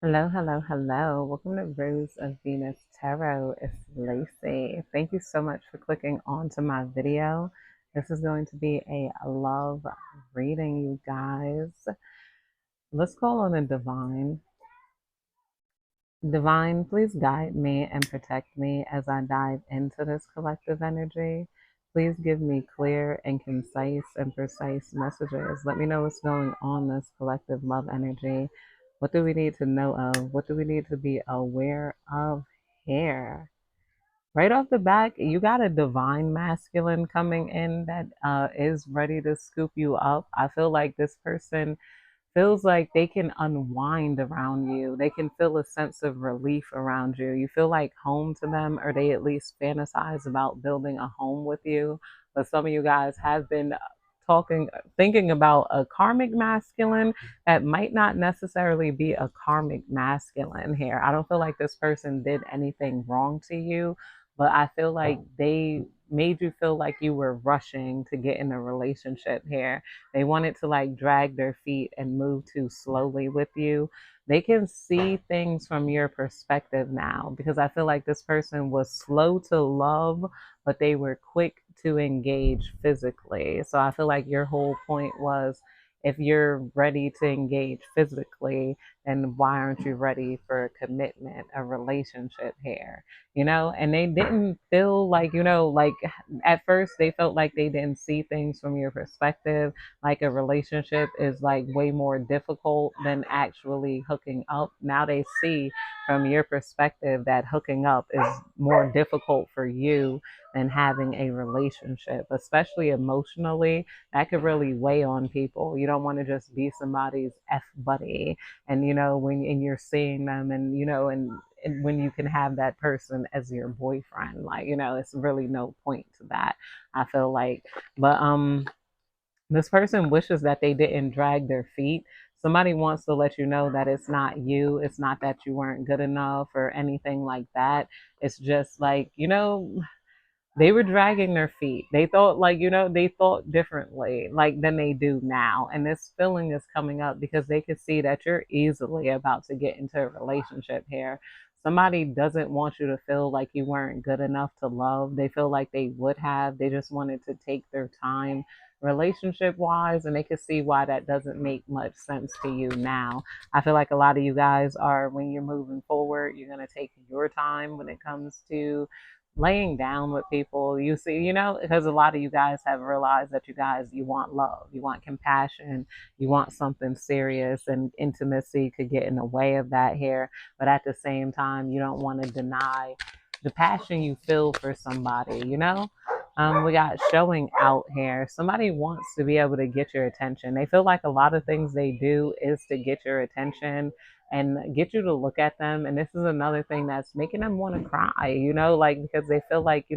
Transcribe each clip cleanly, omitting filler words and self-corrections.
Hello, hello, hello. Welcome to Rose of Venus Tarot. It's Lacey. Thank you so much for clicking onto my video. This is going to be a love reading, you guys. Let's call on a divine. Divine, please guide me and protect me as I dive into this collective energy. Please give me clear and concise and precise messages. Let me know what's going on in this collective love energy. What do we need to know of? What do we need to be aware of here? Right off the back, you got a divine masculine coming in that is ready to scoop you up. I feel like this person feels like they can unwind around you. They can feel a sense of relief around you. You feel like home to them, or they at least fantasize about building a home with you. But some of you guys have been thinking about a karmic masculine that might not necessarily be a karmic masculine here. I don't feel like this person did anything wrong to you, but I feel like they made you feel like you were rushing to get in a relationship here. They wanted to like drag their feet and move too slowly with you. They can see things from your perspective now because I feel like this person was slow to love, but they were quick to engage physically. So I feel like your whole point was, if you're ready to engage physically, then why aren't you ready for a commitment, a relationship here? And they didn't feel like, like at first they felt like they didn't see things from your perspective, like a relationship is like way more difficult than actually hooking up. Now they see from your perspective that hooking up is more difficult for you than having a relationship, especially emotionally. That could really weigh on people. You don't want to just be somebody's F buddy. And, when you're seeing them and when you can have that person as your boyfriend, like, it's really no point to that, I feel like. But this person wishes that they didn't drag their feet. Somebody wants to let you know that it's not you. It's not that you weren't good enough or anything like that. It's just like, they were dragging their feet. They thought like, they thought differently like than they do now. And this feeling is coming up because they can see that you're easily about to get into a relationship here. Somebody doesn't want you to feel like you weren't good enough to love. They feel like they would have. They just wanted to take their time relationship wise, and they can see why that doesn't make much sense to you now. I feel like a lot of you guys are, when you're moving forward, you're going to take your time when it comes to laying down with people. You see, because a lot of you guys have realized that you want love, you want compassion, you want something serious, and intimacy could get in the way of that here. But at the same time, you don't want to deny the passion you feel for somebody. We got showing out here. Somebody wants to be able to get your attention. They feel like a lot of things they do is to get your attention and get you to look at them. And this is another thing that's making them want to cry, like because they feel like,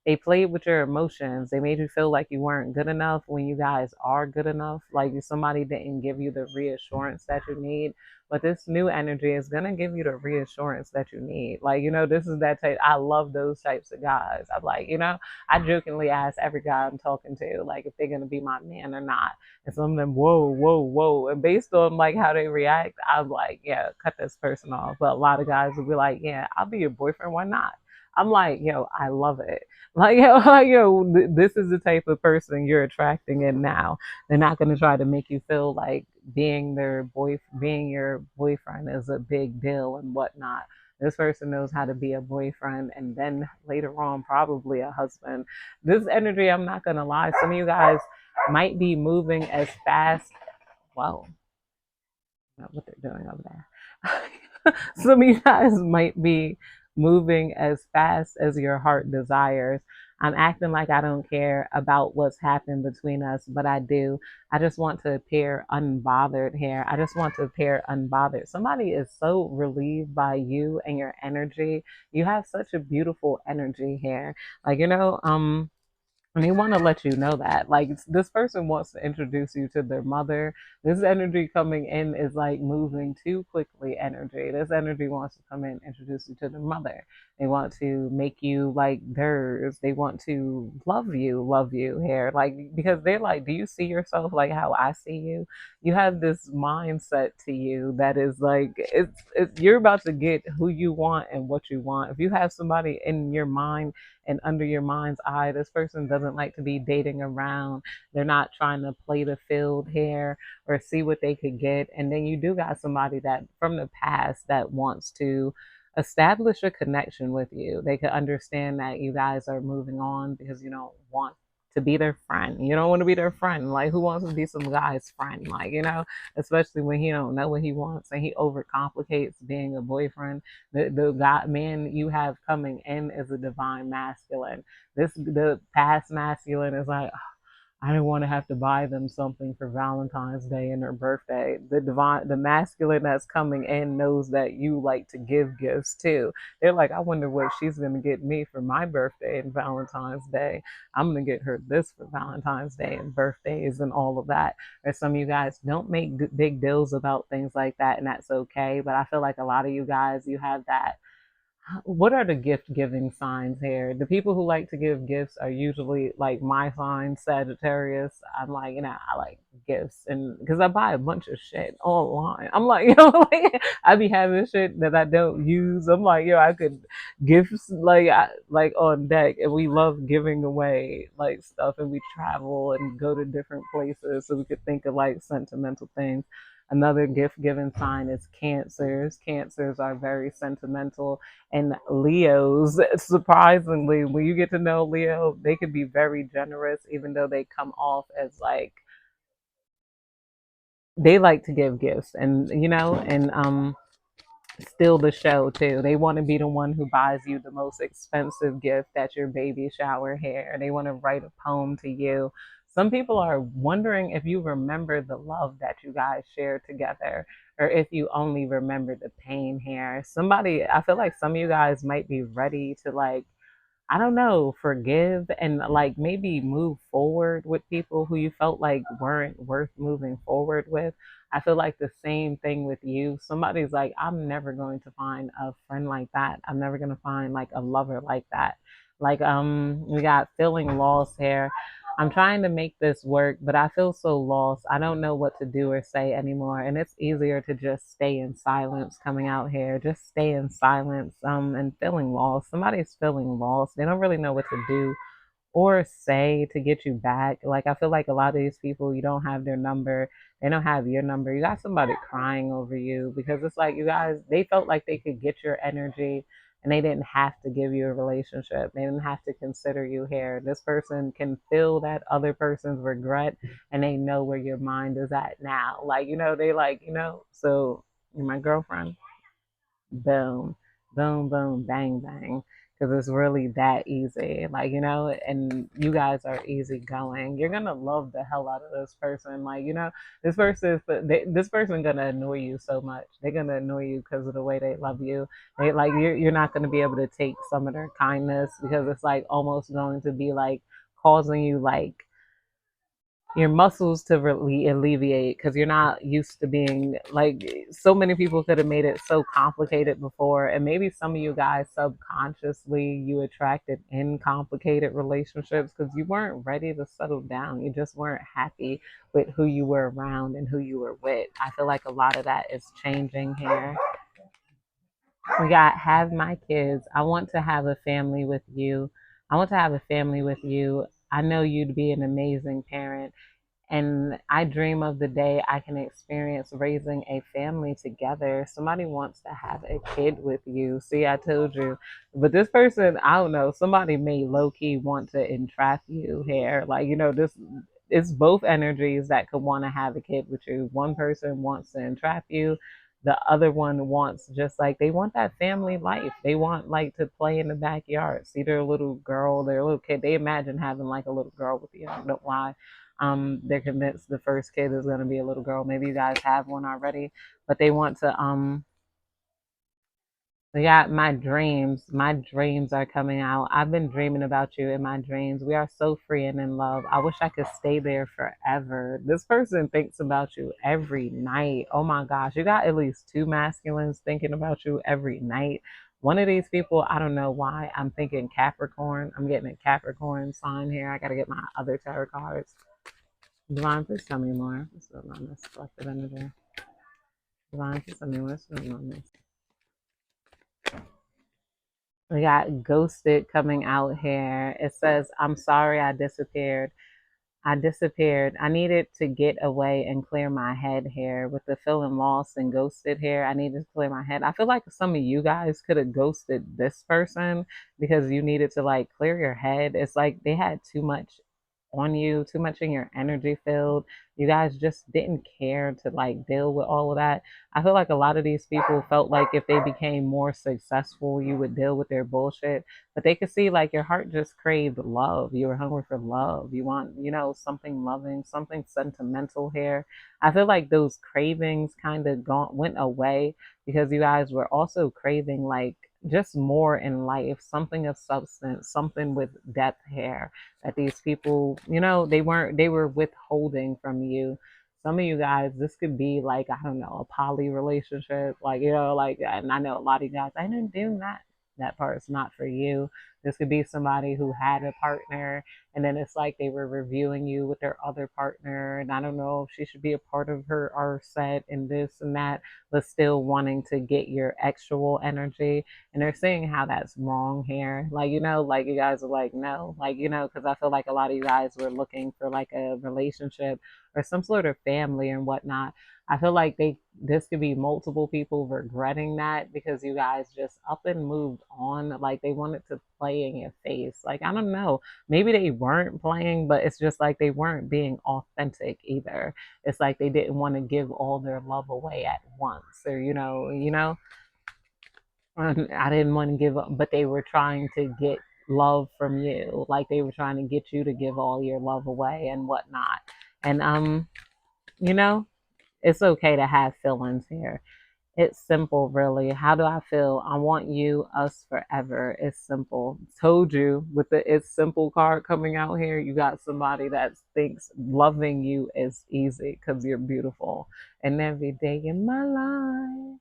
they played with your emotions. They made you feel like you weren't good enough when you guys are good enough. Like somebody didn't give you the reassurance that you need. But this new energy is going to give you the reassurance that you need. Like, this is that type. I love those types of guys. I'm like, I jokingly ask every guy I'm talking to, like, if they're going to be my man or not. And some of them, whoa, whoa, whoa. And based on like how they react, I'm like, yeah, cut this person off. But a lot of guys will be like, yeah, I'll be your boyfriend. Why not? I'm like, I love it. Like, this is the type of person you're attracting in now. They're not going to try to make you feel like being your boyfriend is a big deal and whatnot. This person knows how to be a boyfriend and then later on, probably a husband. This energy, I'm not going to lie, some of you guys might be moving as fast. Whoa, not what they're doing over there. Some of you guys might be moving as fast as your heart desires. I'm acting like I don't care about what's happened between us, but I do. I just want to appear unbothered here. I just want to appear unbothered. Somebody is so relieved by you and your energy. You have such a beautiful energy here. Like, And they want to let you know that. Like, this person wants to introduce you to their mother. This energy coming in is like moving too quickly energy. This energy wants to come in, introduce you to their mother. They want to make you like theirs. They want to love you here. Like, because they're like, do you see yourself like how I see you? You have this mindset to you that is like, it's you're about to get who you want and what you want. If you have somebody in your mind and under your mind's eye, this person doesn't like to be dating around. They're not trying to play the field here or see what they could get. And then you do got somebody that from the past that wants to establish a connection with you. They could understand that you guys are moving on because you don't want to be their friend. You don't want to be their friend. Like, who wants to be some guy's friend? Like, especially when he don't know what he wants and he overcomplicates being a boyfriend. The God man you have coming in is a divine masculine. The past masculine is like, I don't want to have to buy them something for Valentine's Day and their birthday. The masculine that's coming in knows that you like to give gifts too. They're like, I wonder what she's gonna get me for my birthday and Valentine's Day. I'm gonna get her this for Valentine's Day and birthdays and all of that. Or some of you guys don't make big deals about things like that, and that's okay. But I feel like a lot of you guys, you have that. What are the gift giving signs here? The people who like to give gifts are usually like my sign, Sagittarius. I'm like, I like gifts, and because I buy a bunch of shit online. I'm like, like I be having shit that I don't use. I'm like, I could gifts like on deck, and we love giving away like stuff, and we travel and go to different places so we could think of like sentimental things. Another gift giving sign is Cancers. Cancers are very sentimental, and Leos, surprisingly, when you get to know Leo, they could be very generous, even though they come off as like they like to give gifts, and steal the show too. They want to be the one who buys you the most expensive gift at your baby shower hair. They want to write a poem to you. Some people are wondering if you remember the love that you guys shared together or if you only remember the pain here. I feel like some of you guys might be ready to like I don't know, forgive and like maybe move forward with people who you felt like weren't worth moving forward with. I feel like the same thing with you. Somebody's like, I'm never going to find a friend like that. I'm never going to find like a lover like that. Like, we got feeling lost here. I'm trying to make this work, but I feel so lost. I don't know what to do or say anymore. And it's easier to just stay in silence coming out here. Just stay in silence, and feeling lost. Somebody's feeling lost. They don't really know what to do or say to get you back. Like, I feel like a lot of these people, you don't have their number. They don't have your number. You got somebody crying over you because it's like you guys, they felt like they could get your energy and they didn't have to give you a relationship. They didn't have to consider you here. This person can feel that other person's regret and they know where your mind is at now. Like, they like, so you're my girlfriend. Boom, boom, boom, bang, bang. Because it's really that easy. Like, and you guys are easy going. You're going to love the hell out of this person. Like, this person going to annoy you so much. They're going to annoy you because of the way they love you. You're not going to be able to take some of their kindness because it's like almost going to be like causing you like your muscles to really alleviate because you're not used to being like so many people could have made it so complicated before, and maybe some of you guys subconsciously you attracted in complicated relationships because you weren't ready to settle down. You just weren't happy with who you were around and who you were with. I feel like a lot of that is changing here. We got have my kids. I want to have a family with you. I want to have a family with you. I know you'd be an amazing parent, and I dream of the day I can experience raising a family together. Somebody wants to have a kid with you. See, I told you. But this person, I don't know, somebody may low key want to entrap you here. Like, this it's both energies that could want to have a kid with you. One person wants to entrap you. The other one wants just like they want that family life. They want like to play in the backyard, see their little girl, their little kid. They imagine having like a little girl with you. I don't know why. They're convinced the first kid is going to be a little girl. Maybe you guys have one already, but Yeah, my dreams. My dreams are coming out. I've been dreaming about you in my dreams. We are so free and in love. I wish I could stay there forever. This person thinks about you every night. Oh my gosh. You got at least two masculines thinking about you every night. One of these people, I don't know why. I'm thinking Capricorn. I'm getting a Capricorn sign here. I got to get my other tarot cards. Divine, please tell me more. What's going on this collective energy? Divine, please tell me what's going on this. We got ghosted coming out here. It says, I'm sorry I disappeared. I disappeared. I needed to get away and clear my head here with the feeling lost and ghosted here. I needed to clear my head. I feel like some of you guys could have ghosted this person because you needed to like clear your head. It's like they had too much on you, too much in your energy field. You guys just didn't care to like deal with all of that. I feel like a lot of these people felt like if they became more successful, you would deal with their bullshit. But they could see like your heart just craved love. You were hungry for love. You want, something loving, something sentimental here. I feel like those cravings kind of gone went away because you guys were also craving like just more in life, something of substance, something with depth here that these people, they were withholding from you. Some of you guys, this could be like, I don't know, a poly relationship, like, like, and I know a lot of you guys, I didn't do that. That part's not for you. This could be somebody who had a partner and then it's like they were reviewing you with their other partner. And I don't know if she should be a part of her our set and this and that, but still wanting to get your actual energy. And they're saying how that's wrong here. Like, like you guys are like, no, like, because I feel like a lot of you guys were looking for like a relationship or some sort of family and whatnot. I feel like this could be multiple people regretting that because you guys just up and moved on. Like they wanted to play in your face. Like, I don't know. Maybe they weren't playing, but it's just like they weren't being authentic either. It's like they didn't want to give all their love away at once. Or, I didn't want to give up, but they were trying to get love from you. Like they were trying to get you to give all your love away and whatnot. And you know, it's okay to have feelings here. It's simple, really. How do I feel? I want you, us forever. It's simple. Told you with the it's simple card coming out here, you got somebody that thinks loving you is easy because you're beautiful. And every day in my life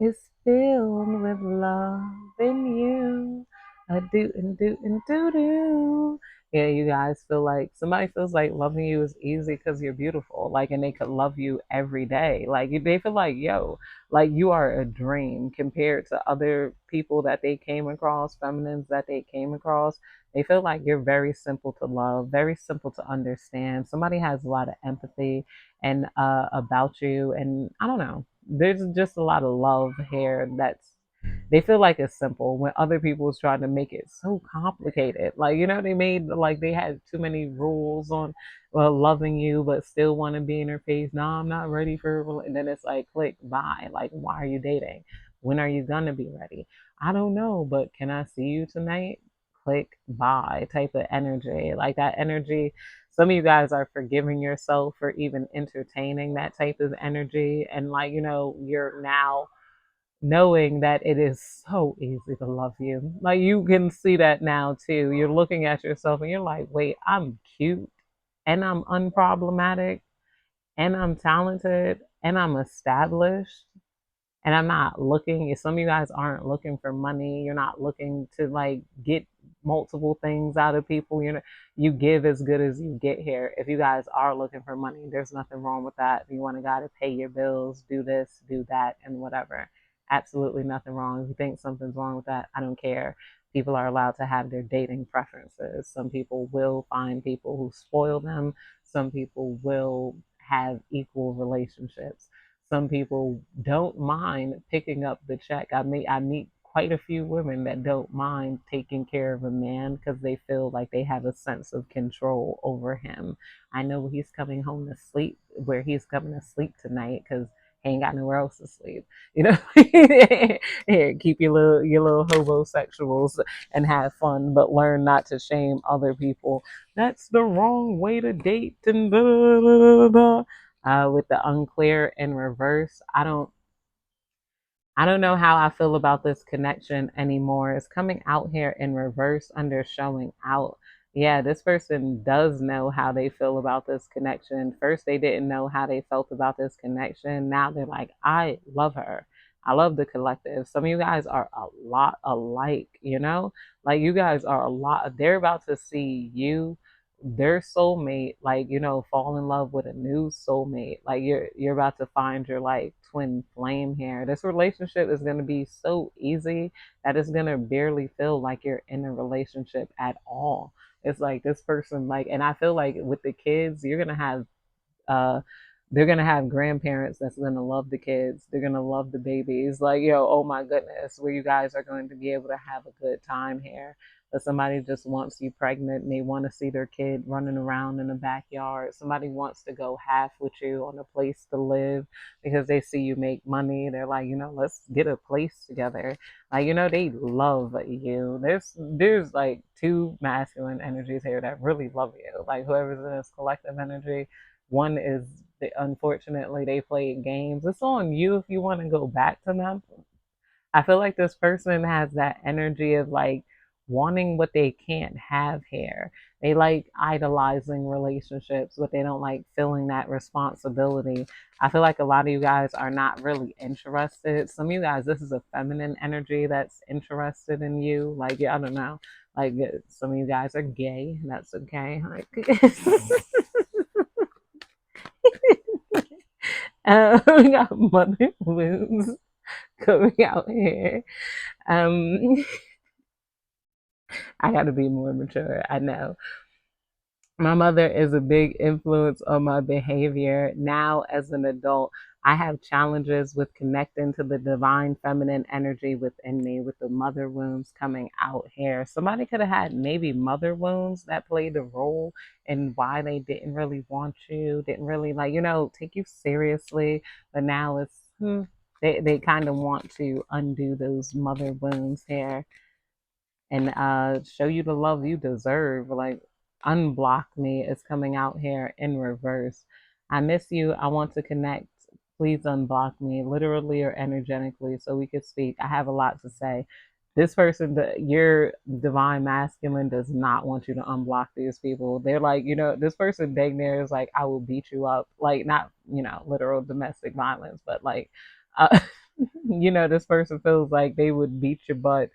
is filled with love in you. A do and do and do do. Yeah, you guys feel like somebody feels like loving you is easy because you're beautiful. Like, and they could love you every day. Like, they feel like, yo, like you are a dream compared to other people that they came across, feminines that they came across. They feel like you're very simple to love, very simple to understand. Somebody has a lot of empathy and about you, and I don't know, there's just a lot of love here that's they feel like it's simple when other people was trying to make it so complicated. Like, they made like they had too many rules on loving you but still want to be in her face. No, I'm not ready for and then it's like click bye. Like, why are you dating? When are you gonna be ready? I don't know, but can I see you tonight? Click bye type of energy. Like that energy, some of you guys are forgiving yourself for even entertaining that type of energy. And like, you're now knowing that it is so easy to love you. Like you can see that now too. You're looking at yourself and you're like, wait, I'm cute and I'm unproblematic and I'm talented and I'm established and I'm not looking. If some of you guys aren't looking for money, you're not looking to like get multiple things out of people. You give as good as you get here. If you guys are looking for money, there's nothing wrong with that. If you want a guy to pay your bills, do this, do that, and whatever. Absolutely nothing wrong. If you think something's wrong with that, I don't care. People are allowed to have their dating preferences. Some people will find people who spoil them. Some people will have equal relationships. Some people don't mind picking up the check. I meet quite a few women that don't mind taking care of a man because they feel like they have a sense of control over him. I know he's coming home to sleep, where he's coming to sleep tonight because he ain't got nowhere else to sleep. Here, keep your little homosexuals and have fun, but learn not to shame other people. That's the wrong way to date and blah, blah, blah, blah. With the unclear in reverse, I don't know how I feel about this connection anymore. It's coming out here in reverse under showing out. Yeah, this person does know how they feel about this connection. First, they didn't know how they felt about this connection. Now they're like, I love her. I love the collective. Some of you guys are a lot alike, you know? Like, you guys are a lot. They're about to see you, their soulmate, like, fall in love with a new soulmate. Like, you're about to find your like twin flame here. This relationship is going to be so easy that it's going to barely feel like you're in a relationship at all. It's like this person, like, and I feel like with the kids, you're going to have uh they're gonna have grandparents that's gonna love the kids. They're gonna love the babies. Like, oh my goodness, where you guys are going to be able to have a good time here. But somebody just wants you pregnant and they want to see their kid running around in the backyard. Somebody wants to go half with you on a place to live because they see you make money. They're like, let's get a place together. Like, they love you. There's like two masculine energies here that really love you. Like, whoever's in this collective energy, one is unfortunately they played games. It's on you if you want to go back to them. I feel like this person has that energy of like wanting what they can't have here. They like idolizing relationships, but they don't like feeling that responsibility. I feel like a lot of you guys are not really interested. Some of you guys, this is a feminine energy that's interested in you. Like, yeah, I don't know. Like, some of you guys are gay. That's okay. Like, we got mother wounds coming out here. Um, I got to be more mature. I know. My mother is a big influence on my behavior. Now, as an adult, I have challenges with connecting to the divine feminine energy within me with the mother wounds coming out here. Somebody could have had maybe mother wounds that played a role in why they didn't really want you, didn't really like, take you seriously. But now it's, they kind of want to undo those mother wounds here and show you the love you deserve. Like, unblock me is coming out here in reverse. I miss you. I want to connect. Please unblock me, literally or energetically, so we could speak. I have a lot to say. This person, your divine masculine, does not want you to unblock these people. They're like, this person dang near is like, I will beat you up. Like, not, literal domestic violence, but like, uh, this person feels like they would beat your butt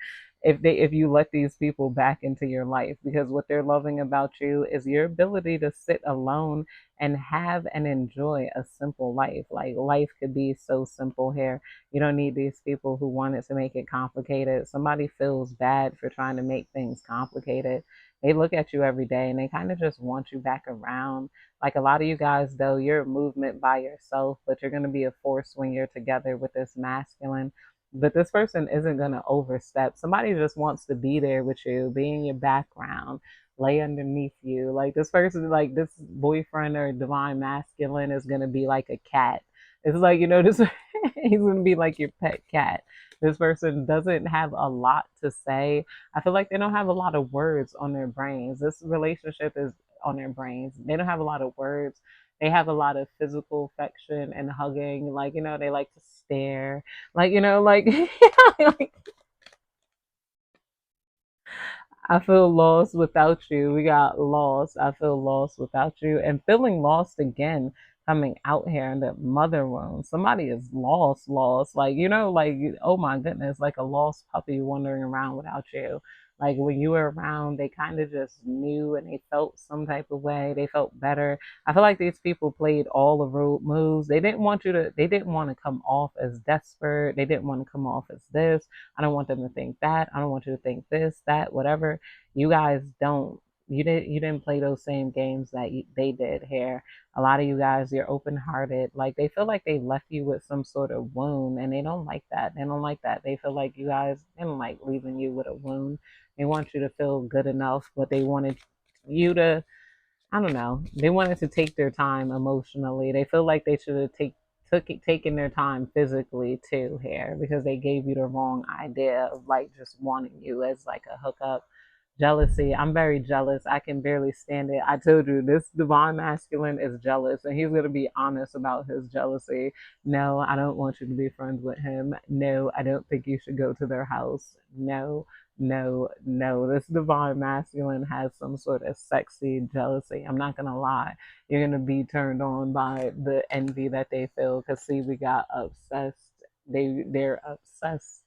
if you let these people back into your life, because what they're loving about you is your ability to sit alone and have and enjoy a simple life. Like, life could be so simple here. You don't need these people who wanted to make it complicated. Somebody feels bad for trying to make things complicated. They look at you every day and they kind of just want you back around. Like, a lot of you guys, though, you're a movement by yourself, but you're going to be a force when you're together with this masculine. But this person isn't going to overstep. Somebody just wants to be there with you, be in your background, lay underneath you. Like, this person, like this boyfriend or divine masculine is going to be like a cat. It's like, this, he's going to be like your pet cat. This person doesn't have a lot to say. I feel like they don't have a lot of words on their brains. This relationship is on their brains. They don't have a lot of words. They have a lot of physical affection and hugging. Like, they like to stare. Like, like, like, I feel lost without you. We got lost. I feel lost without you. And feeling lost again coming out here in the mother wound. Somebody is lost, lost. Like, like, oh my goodness, like a lost puppy wandering around without you. Like, when you were around, they kind of just knew and they felt some type of way. They felt better. I feel like these people played all the road moves. They didn't want to come off as desperate. They didn't want to come off as this. I don't want them to think that. I don't want you to think this, that, whatever. You guys don't. You didn't play those same games that they did here. A lot of you guys, you're open hearted. Like, they feel like they left you with some sort of wound, and they don't like that. They don't like that. They feel like they don't like leaving you with a wound. They want you to feel good enough, but they wanted you to, I don't know. They wanted to take their time emotionally. They feel like they should have taken their time physically too here, because they gave you the wrong idea of like just wanting you as like a hookup. Jealousy. I'm very jealous. I can barely stand it. I told you this divine masculine is jealous and he's going to be honest about his jealousy. No, I don't want you to be friends with him. No, I don't think you should go to their house. No, no, no. This divine masculine has some sort of sexy jealousy. I'm not going to lie. You're going to be turned on by the envy that they feel because see, we got obsessed. They're obsessed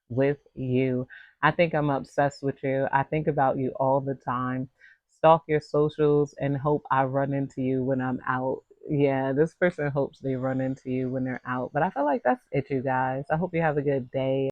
with you. I think I'm obsessed with you. I think about you all the time. Stalk your socials and hope I run into you when I'm out. Yeah, this person hopes they run into you when they're out. But I feel like that's it, you guys. I hope you have a good day.